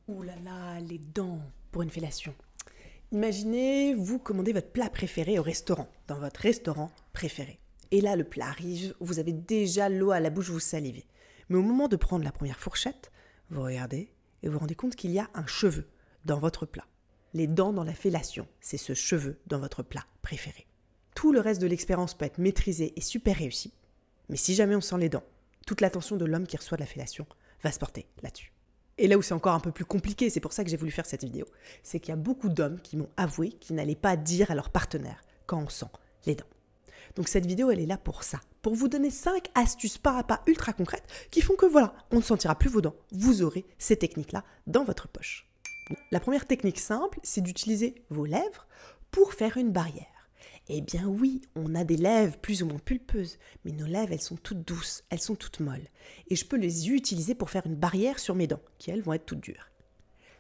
Ouh là là, les dents pour une fellation. Imaginez, vous commandez votre plat préféré au restaurant, dans votre restaurant préféré. Et là, le plat arrive, vous avez déjà l'eau à la bouche, vous salivez. Mais au moment de prendre la première fourchette, vous regardez et vous vous rendez compte qu'il y a un cheveu dans votre plat. Les dents dans la fellation, c'est ce cheveu dans votre plat préféré. Tout le reste de l'expérience peut être maîtrisé et super réussi, mais si jamais on sent les dents, toute l'attention de l'homme qui reçoit de la fellation va se porter là-dessus. Et là où c'est encore un peu plus compliqué, c'est pour ça que j'ai voulu faire cette vidéo, c'est qu'il y a beaucoup d'hommes qui m'ont avoué qu'ils n'allaient pas dire à leur partenaire quand on sent les dents. Donc cette vidéo, elle est là pour ça, pour vous donner 5 astuces pas à pas ultra concrètes qui font que voilà, on ne sentira plus vos dents. Vous aurez ces techniques-là dans votre poche. La première technique simple, c'est d'utiliser vos lèvres pour faire une barrière. Eh bien oui, on a des lèvres plus ou moins pulpeuses, mais nos lèvres, elles sont toutes douces, elles sont toutes molles. Et je peux les utiliser pour faire une barrière sur mes dents, qui elles vont être toutes dures.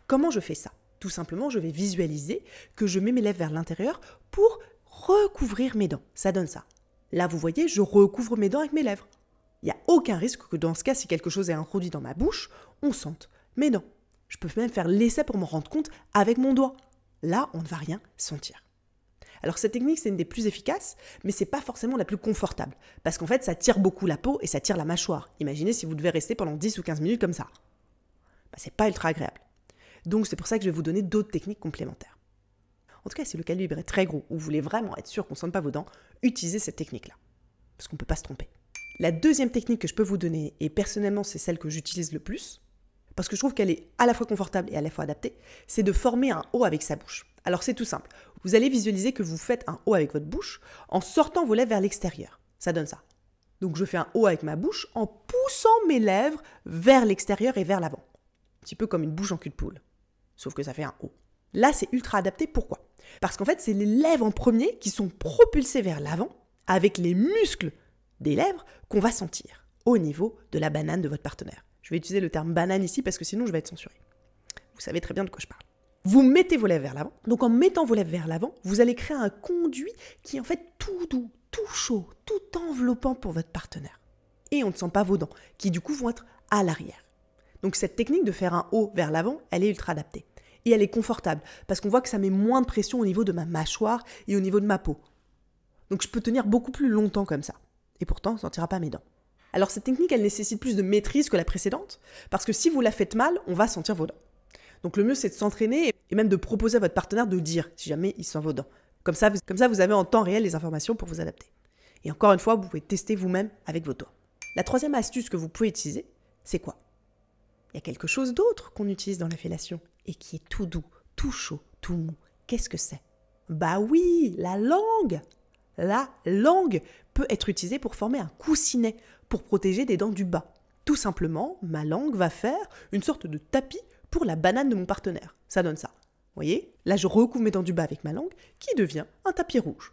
Comment je fais ça? Tout simplement, je vais visualiser que je mets mes lèvres vers l'intérieur pour recouvrir mes dents. Ça donne ça. Là, vous voyez, je recouvre mes dents avec mes lèvres. Il n'y a aucun risque que dans ce cas, si quelque chose est introduit dans ma bouche, on sente mes dents. Je peux même faire l'essai pour m'en rendre compte avec mon doigt. Là, on ne va rien sentir. Alors cette technique, c'est une des plus efficaces, mais c'est pas forcément la plus confortable. Parce qu'en fait, ça tire beaucoup la peau et ça tire la mâchoire. Imaginez si vous devez rester pendant 10 ou 15 minutes comme ça. C'est pas ultra agréable. Donc c'est pour ça que je vais vous donner d'autres techniques complémentaires. En tout cas, si le calibre est très gros ou vous voulez vraiment être sûr qu'on ne sente pas vos dents, utilisez cette technique-là. Parce qu'on ne peut pas se tromper. La deuxième technique que je peux vous donner, et personnellement c'est celle que j'utilise le plus, parce que je trouve qu'elle est à la fois confortable et à la fois adaptée, c'est de former un O avec sa bouche. Alors c'est tout simple. Vous allez visualiser que vous faites un O avec votre bouche en sortant vos lèvres vers l'extérieur. Ça donne ça. Donc je fais un O avec ma bouche en poussant mes lèvres vers l'extérieur et vers l'avant. Un petit peu comme une bouche en cul de poule. Sauf que ça fait un O. Là c'est ultra adapté. Pourquoi? Parce qu'en fait c'est les lèvres en premier qui sont propulsées vers l'avant avec les muscles des lèvres qu'on va sentir au niveau de la banane de votre partenaire. Je vais utiliser le terme banane ici parce que sinon je vais être censuré. Vous savez très bien de quoi je parle. Vous mettez vos lèvres vers l'avant. Donc en mettant vos lèvres vers l'avant, vous allez créer un conduit qui est en fait tout doux, tout chaud, tout enveloppant pour votre partenaire. Et on ne sent pas vos dents, qui du coup vont être à l'arrière. Donc cette technique de faire un O vers l'avant, elle est ultra adaptée. Et elle est confortable, parce qu'on voit que ça met moins de pression au niveau de ma mâchoire et au niveau de ma peau. Donc je peux tenir beaucoup plus longtemps comme ça. Et pourtant, on ne sentira pas mes dents. Alors cette technique, elle nécessite plus de maîtrise que la précédente, parce que si vous la faites mal, on va sentir vos dents. Donc le mieux, c'est de s'entraîner et même de proposer à votre partenaire de dire si jamais il sent vos dents. Comme ça, vous avez en temps réel les informations pour vous adapter. Et encore une fois, vous pouvez tester vous-même avec vos doigts. La troisième astuce que vous pouvez utiliser, c'est quoi? Il y a quelque chose d'autre qu'on utilise dans la fellation et qui est tout doux, tout chaud, tout mou. Qu'est-ce que c'est? Bah oui, la langue! La langue peut être utilisée pour former un coussinet, pour protéger des dents du bas. Tout simplement, ma langue va faire une sorte de tapis pour la banane de mon partenaire. Ça donne ça. Vous voyez? Là, je recouvre mes dents du bas avec ma langue, qui devient un tapis rouge.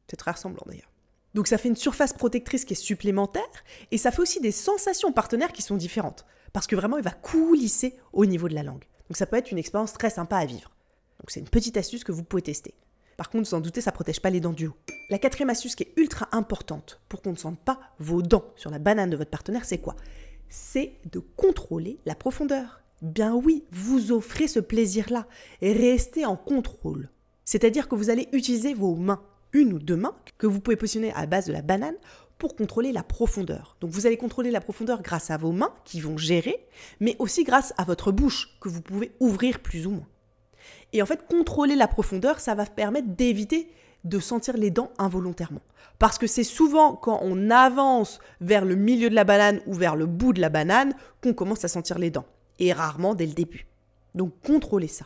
C'est très ressemblant d'ailleurs. Donc ça fait une surface protectrice qui est supplémentaire, et ça fait aussi des sensations partenaires qui sont différentes. Parce que vraiment, il va coulisser au niveau de la langue. Donc ça peut être une expérience très sympa à vivre. Donc c'est une petite astuce que vous pouvez tester. Par contre, sans douter, ça ne protège pas les dents du haut. La quatrième astuce qui est ultra importante pour qu'on ne sente pas vos dents sur la banane de votre partenaire, c'est quoi? C'est de contrôler la profondeur. Bien oui, vous offrez ce plaisir-là. Et restez en contrôle. C'est-à-dire que vous allez utiliser vos mains, une ou deux mains, que vous pouvez positionner à la base de la banane pour contrôler la profondeur. Donc vous allez contrôler la profondeur grâce à vos mains qui vont gérer, mais aussi grâce à votre bouche que vous pouvez ouvrir plus ou moins. Et en fait, contrôler la profondeur, ça va permettre d'éviter de sentir les dents involontairement. Parce que c'est souvent quand on avance vers le milieu de la banane ou vers le bout de la banane qu'on commence à sentir les dents. Et rarement dès le début. Donc contrôlez ça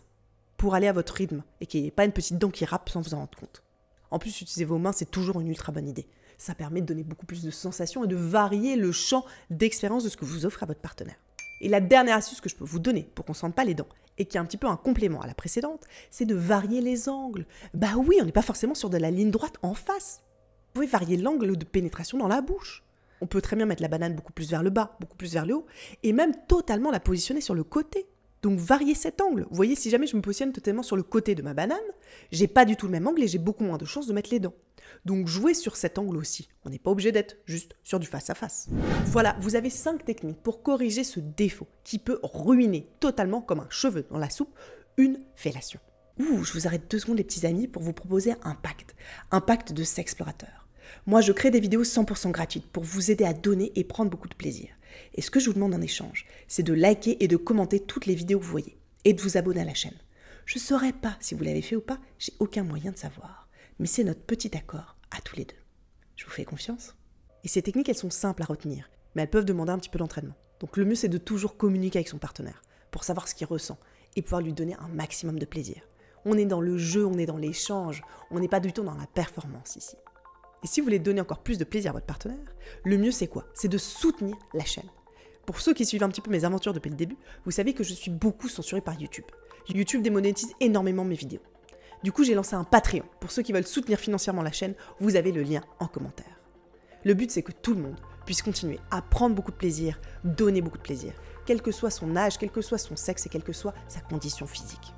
pour aller à votre rythme et qu'il n'y ait pas une petite dent qui râpe sans vous en rendre compte. En plus, utiliser vos mains, c'est toujours une ultra bonne idée. Ça permet de donner beaucoup plus de sensations et de varier le champ d'expérience de ce que vous offrez à votre partenaire. Et la dernière astuce que je peux vous donner pour qu'on ne sente pas les dents, et qui est un petit peu un complément à la précédente, c'est de varier les angles. Bah oui, on n'est pas forcément sur de la ligne droite en face. Vous pouvez varier l'angle de pénétration dans la bouche. On peut très bien mettre la banane beaucoup plus vers le bas, beaucoup plus vers le haut, et même totalement la positionner sur le côté. Donc variez cet angle. Vous voyez, si jamais je me positionne totalement sur le côté de ma banane, j'ai pas du tout le même angle et j'ai beaucoup moins de chances de mettre les dents. Donc jouez sur cet angle aussi. On n'est pas obligé d'être juste sur du face à face. Voilà, vous avez 5 techniques pour corriger ce défaut qui peut ruiner totalement comme un cheveu dans la soupe une fellation. Je vous arrête 2 secondes les petits amis pour vous proposer un pacte de sexplorateur. Moi je crée des vidéos 100% gratuites pour vous aider à donner et prendre beaucoup de plaisir. Et ce que je vous demande en échange, c'est de liker et de commenter toutes les vidéos que vous voyez et de vous abonner à la chaîne. Je ne saurais pas si vous l'avez fait ou pas, j'ai aucun moyen de savoir. Mais c'est notre petit accord à tous les deux. Je vous fais confiance. Et ces techniques, elles sont simples à retenir, mais elles peuvent demander un petit peu d'entraînement. Donc le mieux, c'est de toujours communiquer avec son partenaire pour savoir ce qu'il ressent et pouvoir lui donner un maximum de plaisir. On est dans le jeu, on est dans l'échange, on n'est pas du tout dans la performance ici. Et si vous voulez donner encore plus de plaisir à votre partenaire, le mieux c'est quoi? C'est de soutenir la chaîne. Pour ceux qui suivent un petit peu mes aventures depuis le début, vous savez que je suis beaucoup censuré par YouTube. YouTube démonétise énormément mes vidéos. Du coup, j'ai lancé un Patreon. Pour ceux qui veulent soutenir financièrement la chaîne, vous avez le lien en commentaire. Le but, c'est que tout le monde puisse continuer à prendre beaucoup de plaisir, donner beaucoup de plaisir, quel que soit son âge, quel que soit son sexe et quelle que soit sa condition physique.